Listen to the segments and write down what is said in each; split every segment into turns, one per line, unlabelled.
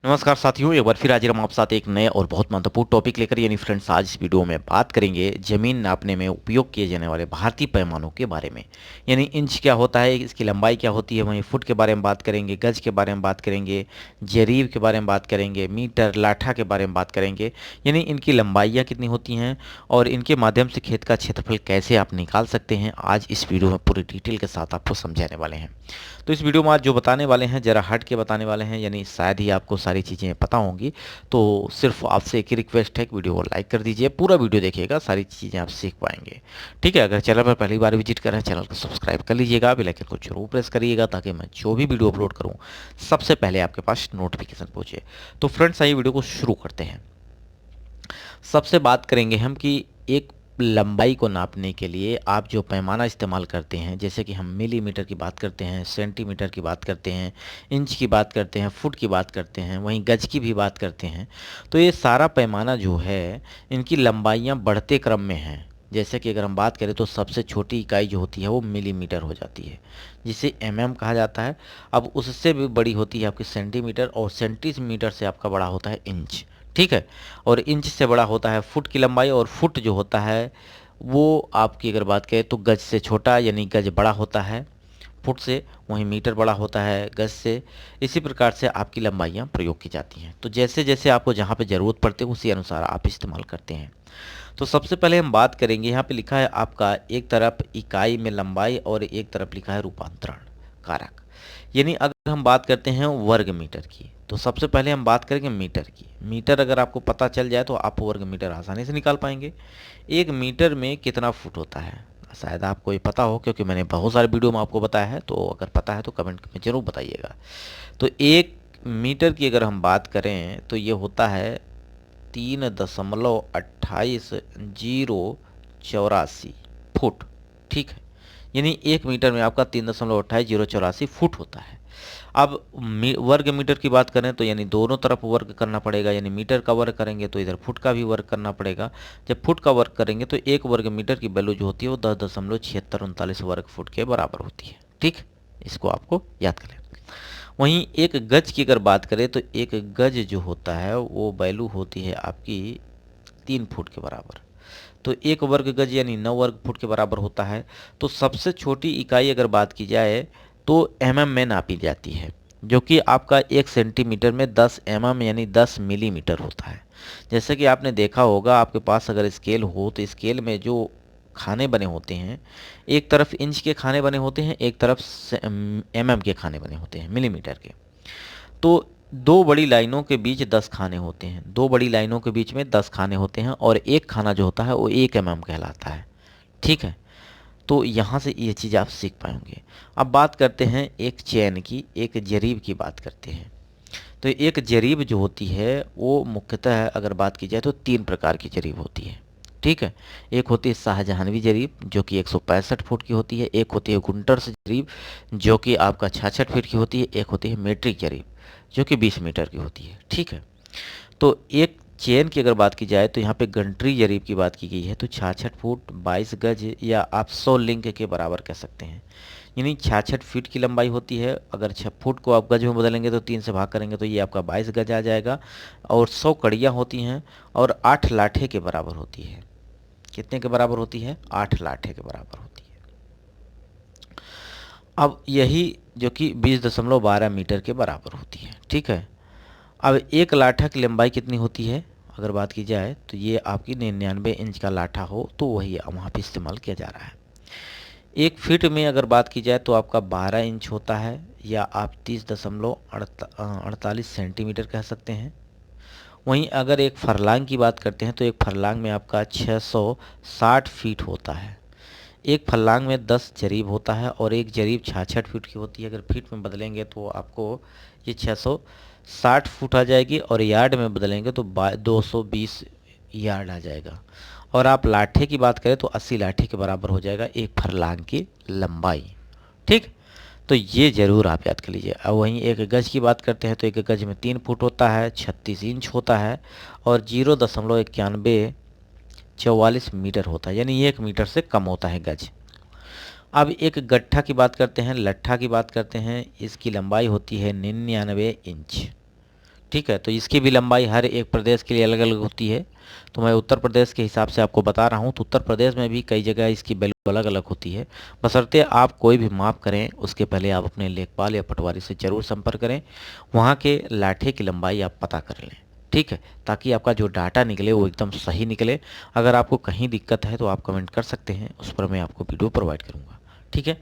नमस्कार साथियों, एक बार फिर हाजिर हम आप साथ एक नए और बहुत महत्वपूर्ण टॉपिक लेकर। यानी फ्रेंड्स, आज इस वीडियो में बात करेंगे जमीन नापने में उपयोग किए जाने वाले भारतीय पैमानों के बारे में। यानी इंच क्या होता है, इसकी लंबाई क्या होती है, वहीं फुट के बारे में बात करेंगे, गज के बारे में बात करेंगे, जरीब के बारे में बात करेंगे, मीटर लाठा के बारे में बात करेंगे। यानी इनकी लंबाइयाँ कितनी होती हैं और इनके माध्यम से खेत का क्षेत्रफल कैसे आप निकाल सकते हैं, आज इस वीडियो में पूरी डिटेल के साथ आपको समझाने वाले हैं। तो इस वीडियो में आज जो बताने वाले हैं ज़रा हट के बताने वाले हैं, यानी शायद ही आपको सारी चीज़ें पता होंगी। तो सिर्फ आपसे एक ही रिक्वेस्ट है कि वीडियो को लाइक कर दीजिए, पूरा वीडियो देखिएगा, सारी चीज़ें आप सीख पाएंगे। ठीक है, अगर चैनल पर पहली बार विजिट कर रहे हैं, चैनल को सब्सक्राइब कर लीजिएगा, बेल आइकन को जरूर प्रेस करिएगा ताकि मैं जो भी वीडियो अपलोड करूँ सबसे पहले आपके पास नोटिफिकेशन पहुँचे। तो फ्रेंड्स, आइए वीडियो को शुरू करते हैं। सबसे बात करेंगे हम कि एक लंबाई को नापने के लिए आप जो पैमाना इस्तेमाल करते हैं, जैसे कि हम मिलीमीटर की बात करते हैं, सेंटीमीटर की बात करते हैं, इंच की बात करते हैं, फुट की बात करते हैं, वहीं गज की भी बात करते हैं। तो ये सारा पैमाना जो है, इनकी लंबाइयाँ बढ़ते क्रम में हैं। जैसे कि अगर हम बात करें तो सबसे छोटी इकाई जो होती है वो मिलीमीटर हो जाती है, जिसे एमएम कहा जाता है। अब उससे भी बड़ी होती है आपकी सेंटीमीटर, और सेंटीमीटर से आपका बड़ा होता है इंच। ठीक है, और इंच से बड़ा होता है फुट की लंबाई, और फुट जो होता है वो आपकी अगर बात करें तो गज से छोटा, यानी गज बड़ा होता है फुट से, वहीं मीटर बड़ा होता है गज से। इसी प्रकार से आपकी लंबाइयाँ प्रयोग की जाती हैं। तो जैसे जैसे आपको जहाँ पे ज़रूरत पड़ती है उसी अनुसार आप इस्तेमाल करते हैं। तो सबसे पहले हम बात करेंगे, यहाँ पे लिखा है आपका एक तरफ इकाई में लंबाई और एक तरफ लिखा है रूपांतरण कारक। यानी अगर हम बात करते हैं वर्ग मीटर की, तो सबसे पहले हम बात करेंगे मीटर की। मीटर अगर आपको पता चल जाए तो आप वर्ग मीटर आसानी से निकाल पाएंगे। एक मीटर में कितना फुट होता है, शायद आपको ये पता हो, क्योंकि मैंने बहुत सारे वीडियो में आपको बताया है। तो अगर पता है तो कमेंट में ज़रूर बताइएगा। तो एक मीटर की अगर हम बात करें तो ये होता है 3.28 फुट। ठीक है, यानी एक मीटर में आपका 3.28 फुट होता है। अब वर्ग मीटर की बात करें तो यानी दोनों तरफ वर्ग करना पड़ेगा, यानी मीटर का वर्ग करेंगे तो इधर फुट का भी वर्ग करना पड़ेगा। जब फुट का वर्ग करेंगे तो एक वर्ग मीटर की वैल्यू जो होती है वो 10.7639 वर्ग फुट के बराबर होती है। ठीक, इसको आपको याद कर लें। वहीं एक गज की अगर बात करें तो एक गज जो होता है वो वैल्यू होती है आपकी 3 फुट के बराबर। तो एक वर्ग गज यानी 9 वर्ग फुट के बराबर होता है। तो सबसे छोटी इकाई अगर बात की जाए तो एमएम में नापी जाती है, जो कि आपका 1 सेंटीमीटर में 10 mm यानी 10 मिलीमीटर होता है। जैसे कि आपने देखा होगा, आपके पास अगर स्केल हो तो स्केल में जो खाने बने होते हैं, एक तरफ इंच के खाने बने होते हैं, एक तरफ एमएम के खाने बने होते हैं, मिलीमीटर के। तो दो बड़ी लाइनों के बीच 10 खाने होते हैं, दो बड़ी लाइनों के बीच में 10 खाने होते हैं, और एक खाना जो होता है वो 1 mm कहलाता है। ठीक है, तो यहाँ से ये चीज़ आप सीख पाएंगे। अब बात करते हैं एक चैन की, एक जरीब की बात करते हैं। तो एक जरीब जो होती है वो मुख्यतः अगर बात की जाए तो 3 प्रकार की जरीब होती है। ठीक है, एक होती है शाहजहानवी जरीब जो कि 165 फुट की होती है, एक होती है गुंटर्स जरीब जो कि आपका 66 फीट की होती है, एक होती है मेट्रिक जरीब जो कि 20 मीटर की होती है। ठीक है, तो एक चेन की अगर बात की जाए तो यहाँ पे गंट्री जरीब की बात की गई है, तो 66 फुट 22 गज या आप 100 लिंक के बराबर कह सकते हैं। यानी 66 फीट की लंबाई होती है। अगर 6 फुट को आप गज में बदलेंगे तो 3 से भाग करेंगे तो ये आपका 22 गज आ जाएगा। और 100 कड़ियाँ होती हैं और 8 लाठे के बराबर होती है। कितने के बराबर होती है? 8 लाठे के बराबर होती है। अब यही जो कि 20.12 मीटर के बराबर होती है। ठीक है, अब एक लाठा की लंबाई कितनी होती है अगर बात की जाए तो ये आपकी 99 इंच का लाठा हो तो वही वहाँ पे इस्तेमाल किया जा रहा है। एक फीट में अगर बात की जाए तो आपका 12 इंच होता है, या आप 30.48 सेंटीमीटर कह सकते हैं। वहीं अगर एक फरलांग की बात करते हैं तो एक फरलांग में आपका 660 फीट होता है। एक फरलांग में 10 जरीब होता है और एक जरीब 66 फीट की होती है। अगर फीट में बदलेंगे तो आपको ये 660 फुट आ जाएगी, और यार्ड में बदलेंगे तो 220 यार्ड आ जाएगा। और आप लाठे की बात करें तो 80 लाठे के बराबर हो जाएगा एक फरलांग की लंबाई। ठीक, तो ये ज़रूर आप याद कर लीजिए। अब वहीं एक गज की बात करते हैं तो एक गज में 3 फुट होता है, 36 इंच होता है, और 0.9144 मीटर होता है, यानी 1 मीटर से कम होता है गज। अब एक गट्ठा की बात करते हैं, लट्ठा की बात करते हैं। इसकी लंबाई होती है 99 इंच। ठीक है। तो इसकी भी लंबाई हर एक प्रदेश के लिए अलग अलग होती है। तो मैं उत्तर प्रदेश के हिसाब से आपको बता रहा हूँ। तो उत्तर प्रदेश में भी कई जगह इसकी वैल्यू अलग अलग होती है। बशर्ते आप कोई भी माप करें उसके पहले आप अपने लेखपाल या पटवारी से जरूर संपर्क करें, वहाँ के लाठे की लंबाई आप पता कर लें। ठीक है, ताकि आपका जो डाटा निकले वो एकदम सही निकले। अगर आपको कहीं दिक्कत है तो आप कमेंट कर सकते हैं, उस पर मैं आपको वीडियो प्रोवाइड करूँगा। ठीक है।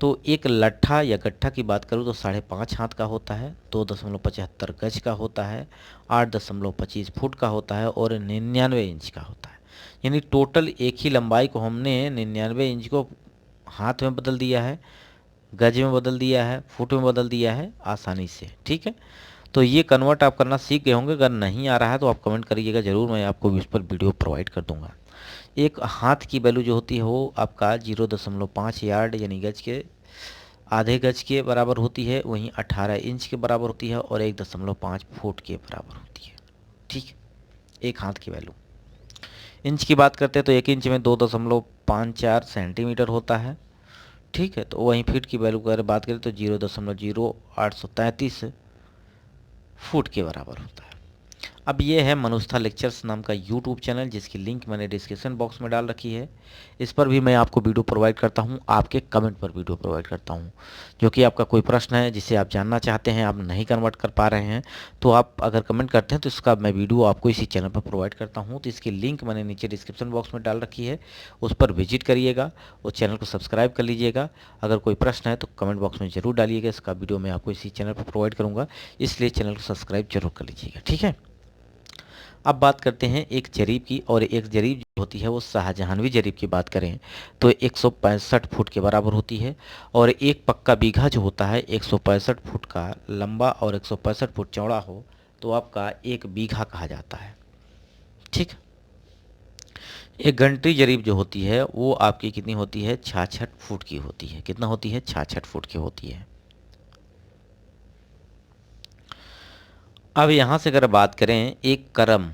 तो एक लट्ठा या गट्ठा की बात करूँ तो 5.5 हाथ का होता है, 2.75 गज का होता है, 8.25 फुट का होता है और 99 इंच का होता है। यानी टोटल एक ही लंबाई को हमने 99 इंच को हाथ में बदल दिया है, गज में बदल दिया है, फुट में बदल दिया है आसानी से। ठीक है। तो ये कन्वर्ट आप करना सीख गए होंगे। अगर नहीं आ रहा है तो आप कमेंट करिएगा ज़रूर, मैं आपको इस पर वीडियो प्रोवाइड कर दूंगा। एक हाथ की वैल्यू जो होती है वो आपका 0.5 यार्ड यानी गज के आधे गज के बराबर होती है, वहीं 18 इंच के बराबर होती है और 1.5 फुट के बराबर होती है। ठीक, एक हाथ की वैल्यू। इंच की बात करते हैं तो एक इंच में 2.54 सेंटीमीटर होता है। ठीक है। तो वहीं फीट की वैल्यू अगर बात करें तो 0.0833 फुट के बराबर होता है। अब ये है मनुस्था लेक्चर्स नाम का यूट्यूब चैनल, जिसकी लिंक मैंने डिस्क्रिप्शन बॉक्स में डाल रखी है। इस पर भी मैं आपको वीडियो प्रोवाइड करता हूँ, आपके कमेंट पर वीडियो प्रोवाइड करता हूँ। जो कि आपका कोई प्रश्न है जिसे आप जानना चाहते हैं, आप नहीं कन्वर्ट कर पा रहे हैं, तो आप अगर कमेंट करते हैं तो इसका मैं वीडियो आपको इसी चैनल पर प्रोवाइड करता हूँ। तो इसकी लिंक मैंने नीचे डिस्क्रिप्शन बॉक्स में डाल रखी है, उस पर विजिट करिएगा, उस चैनल को सब्सक्राइब कर लीजिएगा। अगर कोई प्रश्न है तो कमेंट बॉक्स में ज़रूर डालिएगा, इसका वीडियो मैं आपको इसी चैनल पर प्रोवाइड करूँगा, इसलिए चैनल को सब्सक्राइब जरूर कर लीजिएगा। ठीक है। अब बात करते हैं एक जरीब की, और एक जरीब जो होती है वो शाहजहानवी जरीब की बात करें तो 165 फुट के बराबर होती है। और एक पक्का बीघा जो होता है 165 फुट का लंबा और 165 फुट चौड़ा हो तो आपका एक बीघा कहा जाता है। ठीक। एक घंटी जरीब जो होती है वो आपकी कितनी होती है, 66 फुट की होती है। कितना होती है, 66 फुट की होती है। अब यहाँ से अगर बात करें एक करम,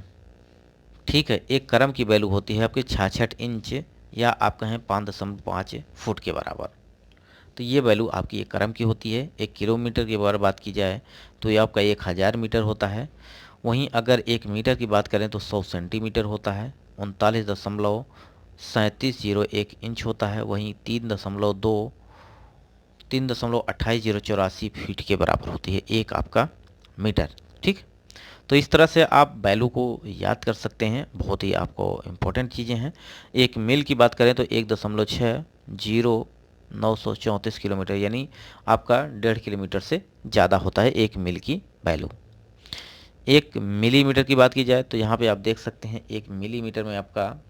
ठीक है, एक करम की वैल्यू होती है आपकी 66 इंच या आप कहें 5.5 फुट के बराबर। तो ये वैल्यू आपकी एक करम की होती है। एक किलोमीटर की बार बात की जाए तो ये आपका 1000 मीटर होता है। वहीं अगर एक मीटर की बात करें तो 100 सेंटीमीटर होता है, 39.3701 इंच होता है। वहीं 3.2884 फीट के बराबर होती है एक आपका मीटर। ठीक। तो इस तरह से आप वैल्यू को याद कर सकते हैं, बहुत ही आपको इम्पोर्टेंट चीज़ें हैं। एक मील की बात करें तो 1.60 किलोमीटर, यानी आपका 1.5 किलोमीटर से ज़्यादा होता है एक मील की वैल्यू। एक मिलीमीटर की बात की जाए तो यहाँ पे आप देख सकते हैं एक मिलीमीटर में आपका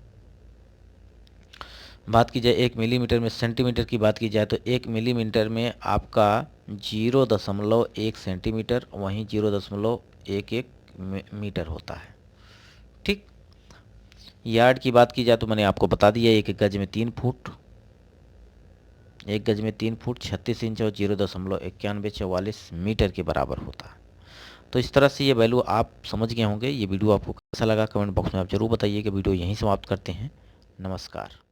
बात की जाए, एक मिलीमीटर में सेंटीमीटर की बात की जाए तो एक मिलीमीटर में आपका 0.1 सेंटीमीटर, वहीं 0.11 मीटर होता है। ठीक। यार्ड की बात की जाए तो मैंने आपको बता दिया, एक गज में 3 फुट, एक गज में 3 फुट 36 इंच और 0.9144 मीटर के बराबर होता है। तो इस तरह से ये वैल्यू आप समझ गए होंगे। ये वीडियो आपको कैसा लगा कमेंट बॉक्स में आप जरूर बताइए। कि वीडियो यहीं समाप्त करते हैं। नमस्कार।